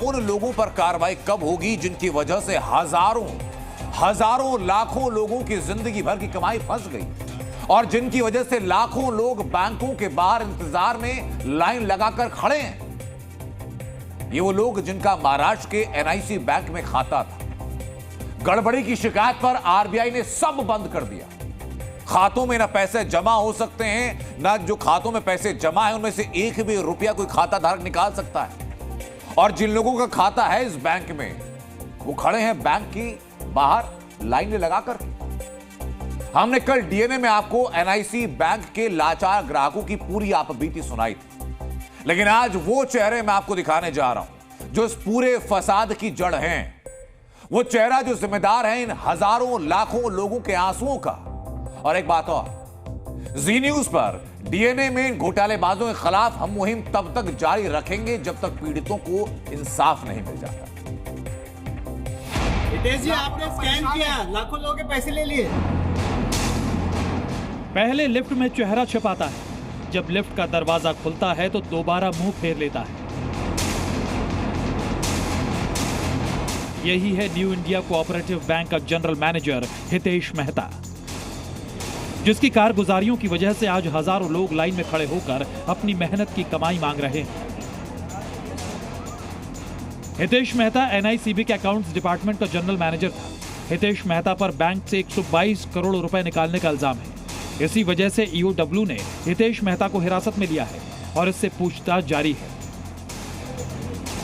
उन लोगों पर कार्रवाई कब होगी जिनकी वजह से हजारों लाखों लोगों की जिंदगी भर की कमाई फंस गई और जिनकी वजह से लाखों लोग बैंकों के बाहर इंतजार में लाइन लगाकर खड़े हैं। ये वो लोग जिनका महाराष्ट्र के एनआईसी बैंक में खाता था। गड़बड़ी की शिकायत पर आरबीआई ने सब बंद कर दिया। खातों में ना पैसे जमा हो सकते हैं, ना जो खातों में पैसे जमा है उनमें से एक भी रुपया कोई खाता धारक निकाल सकता है। और जिन लोगों का खाता है इस बैंक में, वो खड़े हैं बैंक की बाहर लाइन लगाकर। हमने कल डीएनए में आपको एनआईसी बैंक के लाचार ग्राहकों की पूरी आपबीती सुनाई थी, लेकिन आज वो चेहरे मैं आपको दिखाने जा रहा हूं जो इस पूरे फसाद की जड़ हैं। वो चेहरा जो जिम्मेदार है इन हजारों लाखों लोगों के आंसुओं का। और एक बात और, जी न्यूज पर डीएनए में घोटालेबाजों के खिलाफ हम मुहिम तब तक जारी रखेंगे जब तक पीड़ितों को इंसाफ नहीं मिल जाता। हितेश जी, आपने स्कैम किया, लाखों लोगों के पैसे ले लिए। पहले लिफ्ट में चेहरा छिपाता है, जब लिफ्ट का दरवाजा खुलता है तो दोबारा मुंह फेर लेता है। यही है न्यू इंडिया कोऑपरेटिव बैंक का जनरल मैनेजर हितेश मेहता, जिसकी कारगुजारियों की वजह से आज हजारों लोग लाइन में खड़े होकर अपनी मेहनत की कमाई मांग रहे हैं। हितेश मेहता एनआईसीबी के अकाउंट्स डिपार्टमेंट का जनरल मैनेजर था। हितेश मेहता पर बैंक से 122 करोड़ रुपए निकालने का इल्जाम है। इसी वजह से ईओडब्ल्यू ने हितेश मेहता को हिरासत में लिया है और इससे पूछताछ जारी है।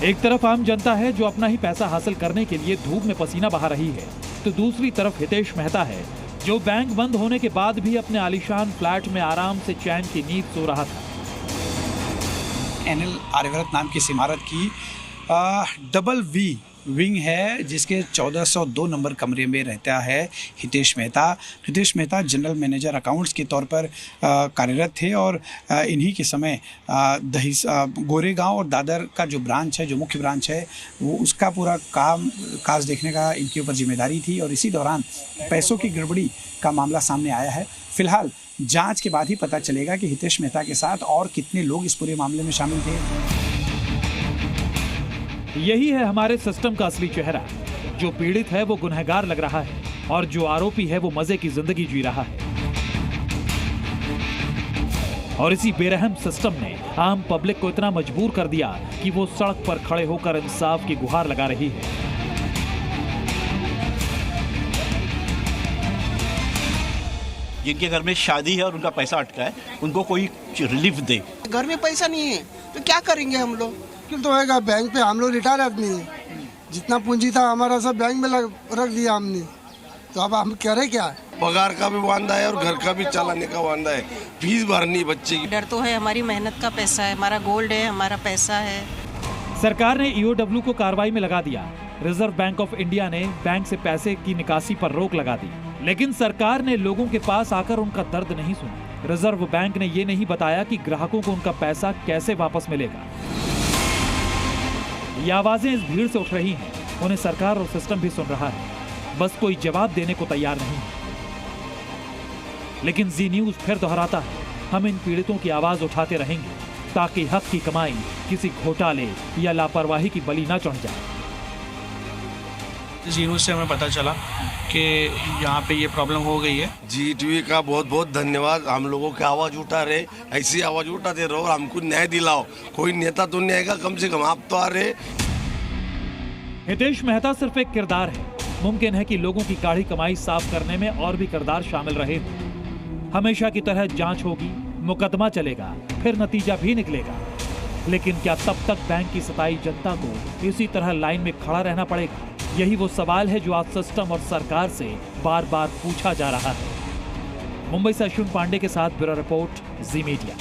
एक तरफ आम जनता है जो अपना ही पैसा हासिल करने के लिए धूप में पसीना बहा रही है, तो दूसरी तरफ हितेश मेहता है जो बैंक बंद होने के बाद भी अपने आलीशान फ्लैट में आराम से चैन की नींद सो रहा था। एनएल आर्यव्रत नाम की इस इमारत की डबल वी विंग है, जिसके 1402 नंबर कमरे में रहता है Hitesh Mehta. Hitesh Mehta general manager accounts के तौर पर कार्यरत थे और इन्हीं के समय गोरेगांव और दादर का जो ब्रांच है, जो मुख्य ब्रांच है, वो उसका पूरा काज देखने का इनके ऊपर जिम्मेदारी थी। और इसी दौरान पैसों की गड़बड़ी का मामला सामने आया है। फिलहाल जांच के बाद ही पता चलेगा कि हितेश मेहता के साथ और कितने लोग इस पूरे मामले में शामिल थे। यही है हमारे सिस्टम का असली चेहरा। जो पीड़ित है वो गुनहगार लग रहा है और जो आरोपी है वो मजे की जिंदगी जी रहा है। और इसी बेरहम सिस्टम ने आम पब्लिक को इतना मजबूर कर दिया कि वो सड़क पर खड़े होकर इंसाफ की गुहार लगा रही है। जिनके घर में शादी है और उनका पैसा अटका है, उनको कोई रिलीफ दे। घर में पैसा नहीं है तो क्या करेंगे हम लोग? क्यों तो होगा, बैंक पे हम लोग रिटायर आदमी हैं, जितना पूंजी था हमारा सब बैंक में रख दिया हमने, तो अब हम कह रहे क्या? पगार का भी वांदा है और घर का भी चलाने का वांदा है, फीस भरनी बच्चे की। डर तो है, हमारी मेहनत का पैसा है, हमारा गोल्ड है, हमारा पैसा है। सरकार ने ईओडब्ल्यू को कार्रवाई में लगा दिया। रिजर्व बैंक ऑफ इंडिया ने बैंक से पैसे की निकासी पर रोक लगा दी, लेकिन सरकार ने लोगों के पास आकर उनका दर्द नहीं सुना। रिजर्व बैंक ने ये नहीं बताया कि ग्राहकों को उनका पैसा कैसे वापस मिलेगा। ये आवाजें इस भीड़ से उठ रही हैं, उन्हें सरकार और सिस्टम भी सुन रहा है, बस कोई जवाब देने को तैयार नहीं। लेकिन जी न्यूज फिर दोहराता है, हम इन पीड़ितों की आवाज उठाते रहेंगे ताकि हक की कमाई किसी घोटाले या लापरवाही की बलि न चढ़ जाए। जी न्यूज से हमें पता चला कि यहाँ पे ये प्रॉब्लम हो गई है। जी टीवी का बहुत बहुत धन्यवाद। हम लोगों की आवाज उठा रहे, ऐसी आवाज उठाते रहो, हमको न्याय दिलाओ। कोई नेता तो नहीं आएगा, कम से कम आप तो आ रहे। हितेश मेहता सिर्फ एक किरदार है। मुमकिन है कि लोगों की काढ़ी कमाई साफ करने में और भी किरदार शामिल रहे हों। हमेशा की तरह जांच होगी, मुकदमा चलेगा, फिर नतीजा भी निकलेगा। लेकिन क्या तब तक बैंक की सताई जनता को इसी तरह लाइन में खड़ा रहना पड़ेगा? यही वो सवाल है जो आज सिस्टम और सरकार से बार बार पूछा जा रहा है। मुंबई से अश्विन पांडे के साथ ब्यूरो रिपोर्ट, जी मीडिया।